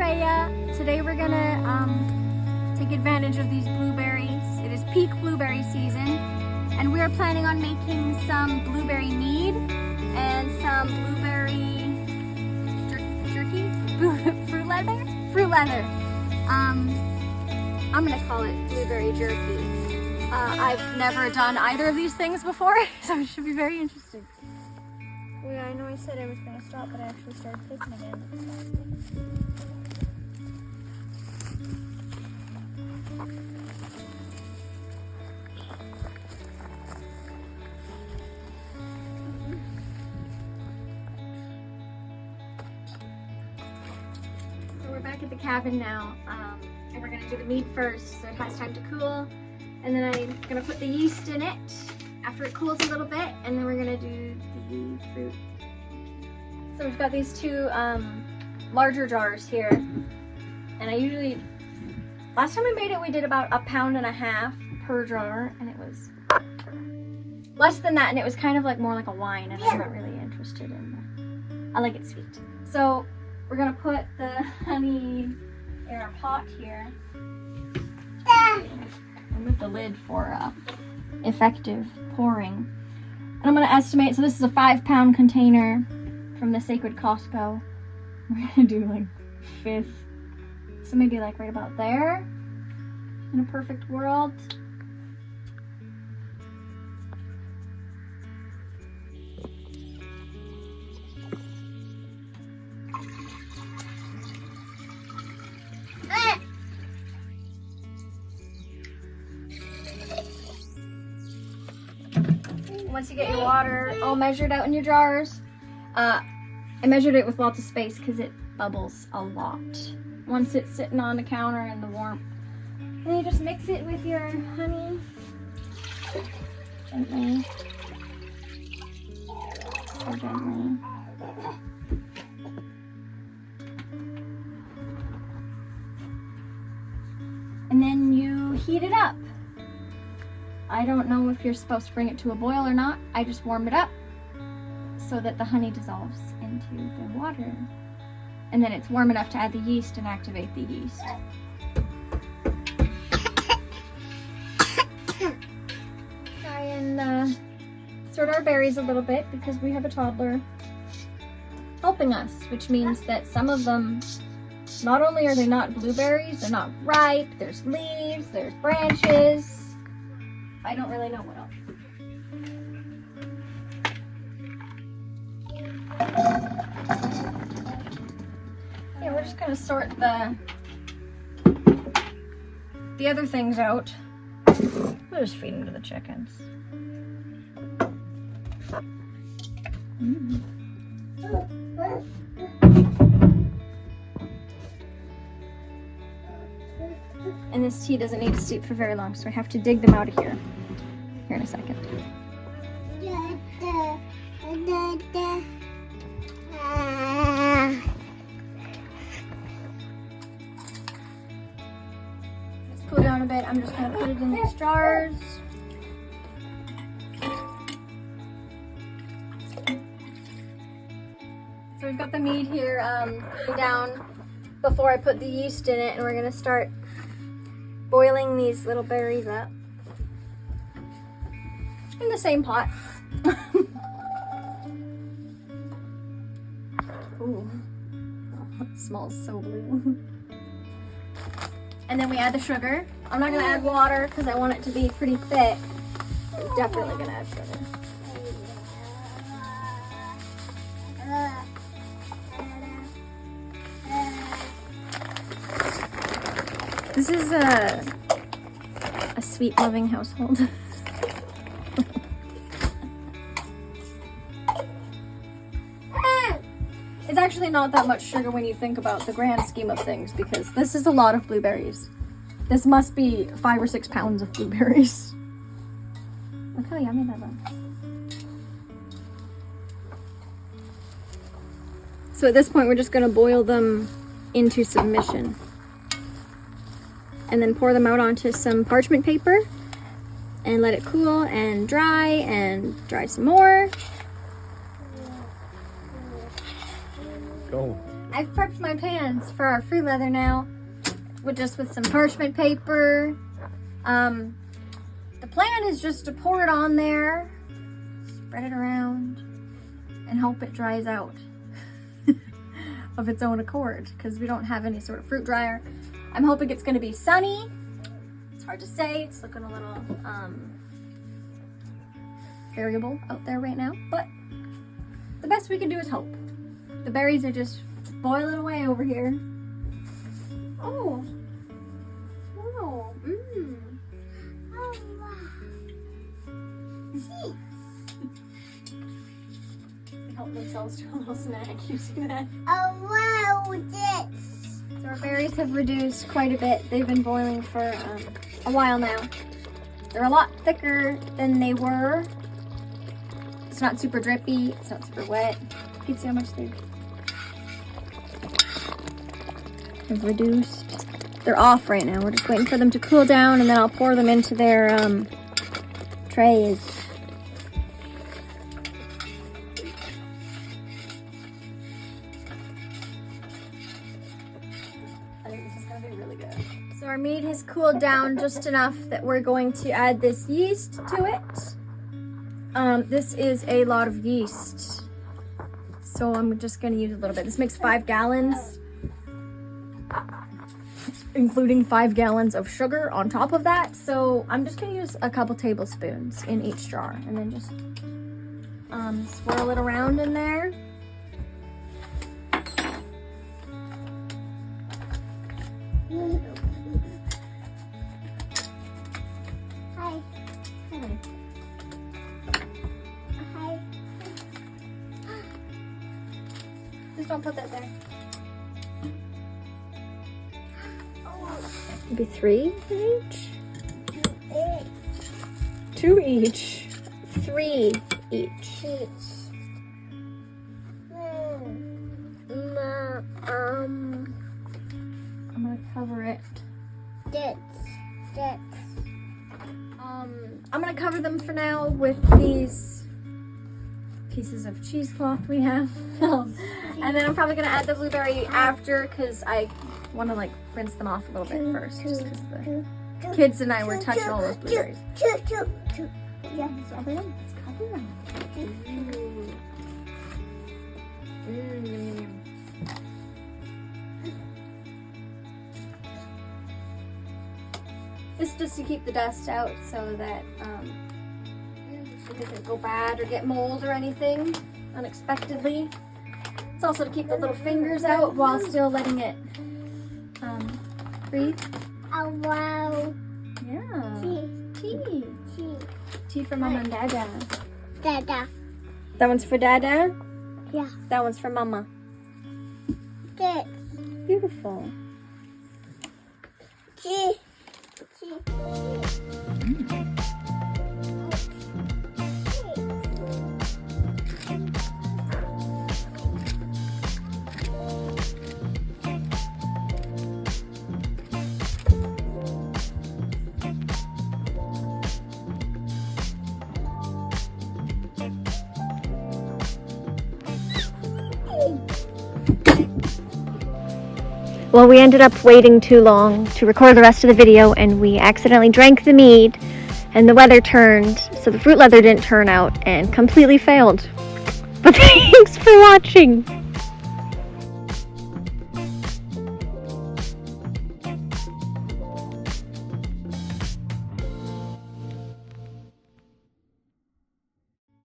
Maya. Today we're gonna take advantage of these blueberries. It is peak blueberry season, and we are planning on making some blueberry mead and some blueberry jerky, fruit leather. I'm gonna call it blueberry jerky. I've never done either of these things before, so it should be very interesting. Yeah, I know I said I was going to stop, but I actually started cooking again. So we're back at the cabin now, and we're going to do the mead first, so it has time to cool. And then I'm going to put the yeast in it after it cools a little bit, and then we're going to do the fruit. So we've got these two larger jars here, and last time I made it we did about 1.5 pounds per jar, and it was less than that, and it was kind of like more like a wine, and I'm not really interested in I like it sweet. So we're going to put the honey in our pot here. Remove the lid for effective pouring. And I'm going to estimate, so this is a 5-pound container from the Sacred Costco. We're going to do like 1/5. So maybe like right about there in a perfect world. Once you get your water all measured out in your jars, I measured it with lots of space because it bubbles a lot. Once it's sitting on the counter in the warmth, then you just mix it with your honey gently. So gently. And then you heat it up. I don't know if you're supposed to bring it to a boil or not. I just warm it up so that the honey dissolves into the water. And then it's warm enough to add the yeast and activate the yeast. Try and sort our berries a little bit because we have a toddler helping us, which means that some of them, not only are they not blueberries, they're not ripe, there's leaves, there's branches. I don't really know what else. Yeah, we're just gonna sort the other things out. We'll just feed them to the chickens. And this tea doesn't need to steep for very long, so I have to dig them out of here in a second. Let's cool down a bit. I'm just going to put it in these jars. So we've got the mead here down before I put the yeast in it, and we're going to start boiling these little berries up in the same pot. Ooh, oh, it smells so blue. And then we add the sugar. I'm not gonna add water because I want it to be pretty thick. I'm definitely gonna add sugar. This is a sweet, loving household. It's actually not that much sugar when you think about the grand scheme of things, because this is a lot of blueberries. This must be 5 or 6 pounds of blueberries. Look how yummy that looks. So at this point, we're just going to boil them into submission. And then pour them out onto some parchment paper and let it cool and dry some more. Go. I've prepped my pans for our fruit leather now, with some parchment paper. The plan is just to pour it on there, spread it around, and hope it dries out of its own accord, because we don't have any sort of fruit dryer. I'm hoping it's going to be sunny. It's hard to say. It's looking a little variable out there right now, but the best we can do is hope. The berries are just boiling away over here. Oh. Oh. Mmm. Oh, wow. They help themselves to a little snack. You see that? Oh, wow, this. So our berries have reduced quite a bit. They've been boiling for a while now. They're a lot thicker than they were. It's not super drippy. It's not super wet. You can see how much they've reduced. They're off right now. We're just waiting for them to cool down, and then I'll pour them into their trays. I think this is gonna be really good. So our mead has cooled down just enough that we're going to add this yeast to it. This is a lot of yeast, so I'm just gonna use a little bit. This makes 5 gallons. Including 5 gallons of sugar on top of that. So I'm just gonna use a couple tablespoons in each jar, and then just swirl it around in there. Hi. Hi. Hi. Just don't put that there. Maybe 3 each? 2 each. 3 each. I'm gonna cover it. I'm gonna cover them for now with these pieces of cheesecloth we have. And then I'm probably gonna add the blueberry after, because I want to like rinse them off a little bit first, just because the kids and I were touching all those blueberries. Yeah, let's cover them. This is just to keep the dust out, so that it doesn't go bad or get mold or anything unexpectedly. It's also to keep the little fingers out while still letting it breathe. Oh, wow. Yeah. Tea. Tea for Mama and Dada. Dada. That one's for Dada? Yeah. That one's for Mama. Good. Beautiful. Tea. Well, we ended up waiting too long to record the rest of the video, and we accidentally drank the mead, and the weather turned, so the fruit leather didn't turn out and completely failed. But thanks for watching!